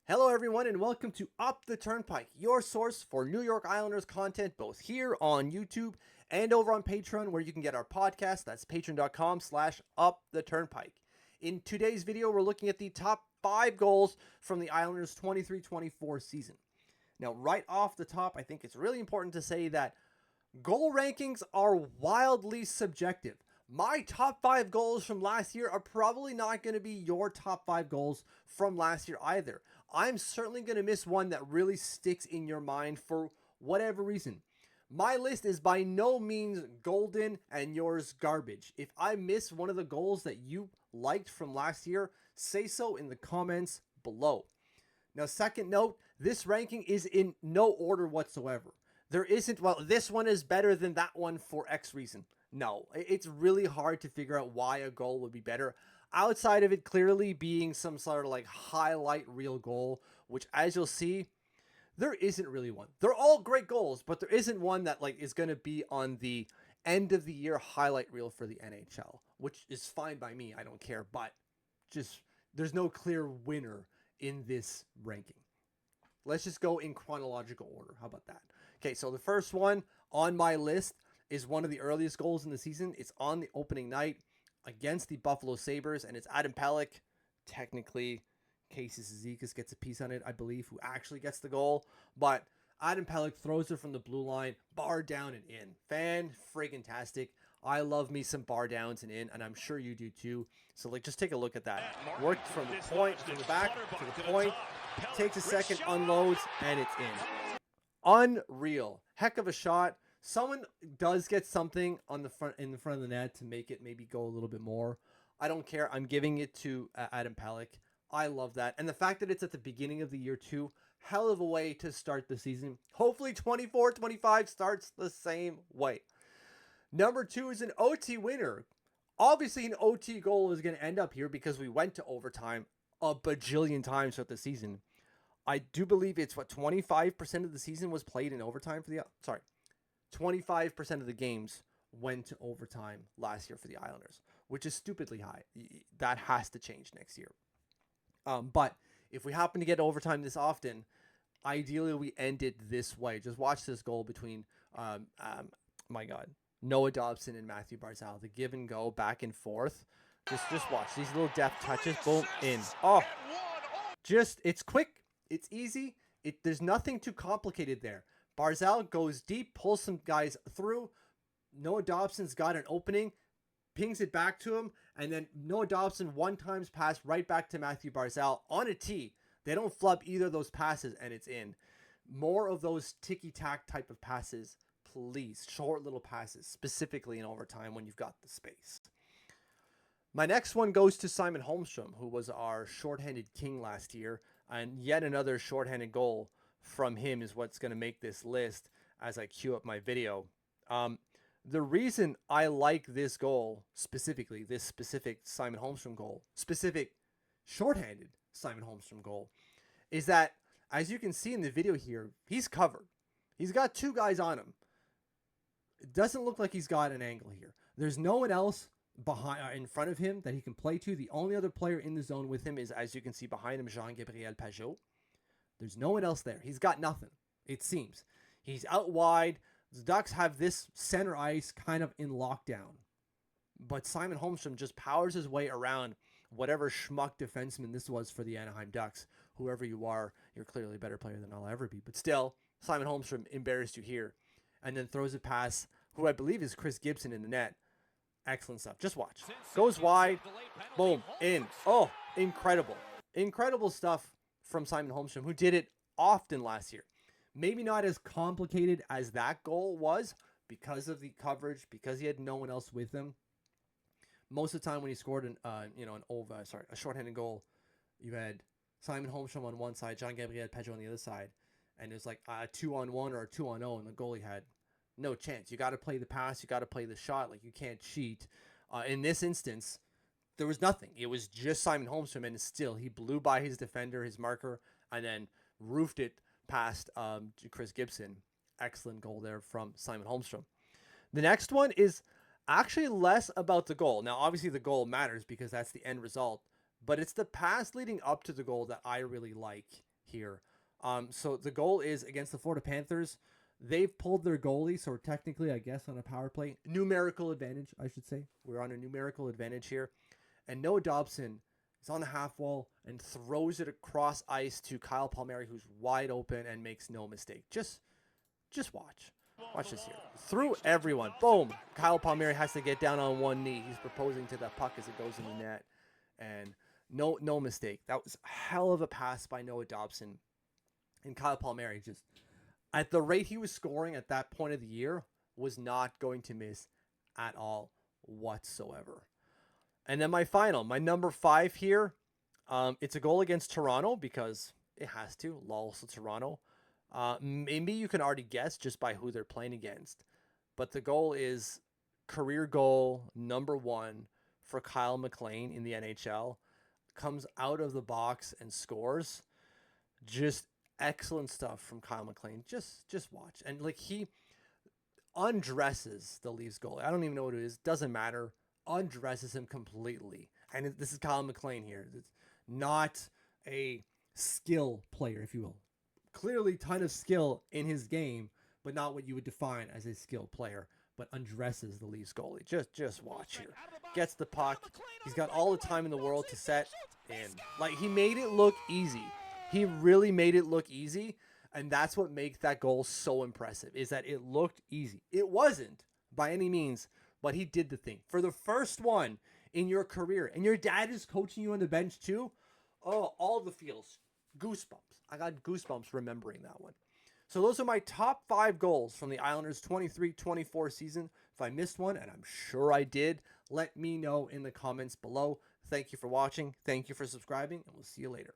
Hello, everyone, and welcome to Up the Turnpike, your source for New York Islanders content, both here on YouTube and over on Patreon, where you can get our podcast. That's patreon.com/Up the Turnpike. In today's video, we're looking at the top 5 goals from the Islanders' 23-24 season. Now, right off the top, I think it's really important to say that goal rankings are wildly subjective. My top 5 goals from last year are probably not going to be your top 5 goals from last year either. I'm certainly going to miss one that really sticks in your mind for whatever reason. My list is by no means golden and yours garbage. If I miss one of the goals that you liked from last year, say so in the comments below. Now, second note, this ranking is in no order whatsoever. There isn't, well, this one is better than that one for X reason. No, it's really hard to figure out why a goal would be better outside of it clearly being some sort of like highlight reel goal, which, as you'll see, there isn't really one. They're all great goals, but there isn't one that like is going to be on the end of the year highlight reel for the NHL, which is fine by me. I don't care, but just there's no clear winner in this ranking. Let's just go in chronological order. How about that? Okay, so the first one on my list is one of the earliest goals in the season. It's on the opening night against the Buffalo Sabres, and it's Adam Pelech. Technically, Casey Cizikas gets a piece on it, I believe, who actually gets the goal. But Adam Pelech throws it from the blue line, bar down and in. Fan-friggin-tastic. I love me some bar downs and in, and I'm sure you do too. So, like, just take a look at that. Worked from the point, from the back to the point. Takes a second, unloads, and it's in. Unreal. Heck of a shot. Someone does get something on the front in the front of the net to make it maybe go a little bit more. I don't care. I'm giving it to Adam Pelech. I love that. And the fact that it's at the beginning of the year too, hell of a way to start the season. Hopefully 24-25 starts the same way. Number 2 is an OT winner. Obviously an OT goal is going to end up here because we went to overtime a bajillion times throughout the season. I do believe it's 25% of the season was played in overtime for the 25% of the games went to overtime last year for the Islanders, which is stupidly high. That has to change next year. But if we happen to get overtime this often, ideally we end it this way. Just watch this goal between, Noah Dobson and Matthew Barzal. The give and go back and forth. Just watch these little deft touches. Boom, in. Oh, it's quick. It's easy. There's nothing too complicated there. Barzal goes deep, pulls some guys through. Noah Dobson's got an opening, pings it back to him, and then Noah Dobson one-times pass right back to Matthew Barzal on a tee. They don't flub either of those passes, and it's in. More of those ticky-tack type of passes, please. Short little passes, specifically in overtime when you've got the space. My next one goes to Simon Holstrom, who was our shorthanded king last year, and yet another shorthanded goal from him is what's going to make this list as I queue up my video. The reason I like this goal specifically, this specific Simon Holstrom goal, specific shorthanded Simon Holstrom goal, is that, as you can see in the video here, he's covered. He's got 2 guys on him. It doesn't look like he's got an angle here. There's no one else in front of him that he can play to. The only other player in the zone with him is, as you can see behind him, Jean-Gabriel Pageau. There's no one else there. He's got nothing, it seems. He's out wide. The Ducks have this center ice kind of in lockdown. But Simon Holstrom just powers his way around whatever schmuck defenseman this was for the Anaheim Ducks. Whoever you are, you're clearly a better player than I'll ever be. But still, Simon Holstrom embarrassed you here. And then throws it past who I believe is Chris Gibson in the net. Excellent stuff. Just watch. Goes wide. Boom. In. Oh, incredible. Incredible stuff from Simon Holstrom, who did it often last year. Maybe not as complicated as that goal was because of the coverage, because he had no one else with him. Most of the time when he scored a shorthanded goal, you had Simon Holstrom on one side, Jean-Gabriel Pageau on the other side, and it was like a 2-on-1 or a 2-on-0, and the goalie had no chance. You got to play the pass, you got to play the shot, like you can't cheat. In this instance, there was nothing. It was just Simon Holstrom, and still he blew by his defender, his marker, and then roofed it past Chris Gibson. Excellent goal there from Simon Holstrom. The next one is actually less about the goal. Now, obviously the goal matters because that's the end result, but it's the pass leading up to the goal that I really like here. So the goal is against the Florida Panthers. They've pulled their goalie, so we're technically, I guess, on a power play. Numerical advantage, I should say. We're on a numerical advantage here. And Noah Dobson is on the half wall and throws it across ice to Kyle Palmary, who's wide open and makes no mistake. Just watch. Watch this here. Through everyone. Boom. Kyle Palmary has to get down on one knee. He's proposing to that puck as it goes in the net. And no mistake. That was a hell of a pass by Noah Dobson. And Kyle Palmary, just at the rate he was scoring at that point of the year, was not going to miss at all whatsoever. And then my number 5 here, it's a goal against Toronto because it has to. Lol, so Toronto. Maybe you can already guess just by who they're playing against. But the goal is career goal number 1 for Kylemalin in the NHL. Comes out of the box and scores. Just excellent stuff from Kylemalin. Just watch. And like he undresses the Leafs goalie. I don't even know what it is. Doesn't matter. Undresses him completely. And this is Kylemalin here. It's not a skill player, if you will. Clearly ton of skill in his game, but not what you would define as a skilled player, but undresses the Leafs goalie. Just watch here. Gets the puck. He's got all the time in the world to set in. Like, he made it look easy. He really made it look easy, and that's what makes that goal so impressive, is that it looked easy. It wasn't by any means, but he did the thing. For the first one in your career, and your dad is coaching you on the bench too, oh, all the feels. Goosebumps. I got goosebumps remembering that one. So those are my top 5 goals from the Islanders 23-24 season. If I missed one, and I'm sure I did, let me know in the comments below. Thank you for watching. Thank you for subscribing, and we'll see you later.